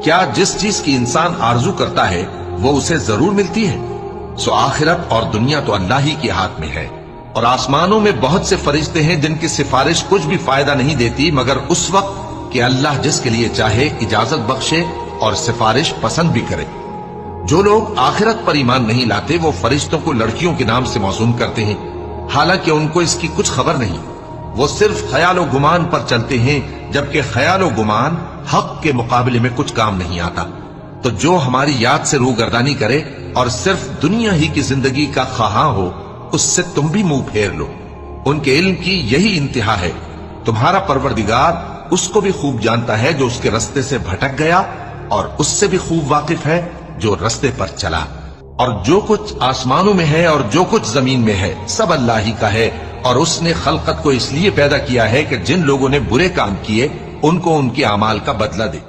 क्या जिस चीज की इंसान आरजू करता है वो उसे जरूर मिलती है? सो आखिरत और दुनिया तो अल्लाह ही के हाथ में है। और आसमानों में बहुत से फरिश्ते हैं जिनकी सिफारिश कुछ भी फायदा नहीं देती मगर उस वक्त कि अल्लाह जिसके लिए चाहे इजाजत बख्शे और सिफारिश पसंद भी करे। जो लोग आखिरत पर ईमान नहीं लाते वो फरिश्तों को लड़कियों के नाम से मौसूम करते हैं, हालांकि उनको इसकी कुछ खबर नहीं। वो सिर्फ ख्यालो गुमान पर चलते हैं, जबकि ख्यालो गुमान हक के मुकाबले में कुछ काम नहीं आता। तो जो हमारी याद से रूगर्दानी करे और सिर्फ दुनिया ही की जिंदगी का ख्वाहा हो, उससे तुम भी मुंह फेर लो। उनके इल्म की यही इंतहा है। तुम्हारा परवरदिगार उसको भी खूब जानता है जो उसके रास्ते से भटक गया, और उससे भी खूब वाकिफ है जो रास्ते पर चला। और जो कुछ आसमानों में है और जो कुछ जमीन में है सब अल्लाह ही का है। और उसने खलकत को इसलिए पैदा किया है कि जिन लोगों ने बुरे काम किए उनको उनके अमाल का बदला दे।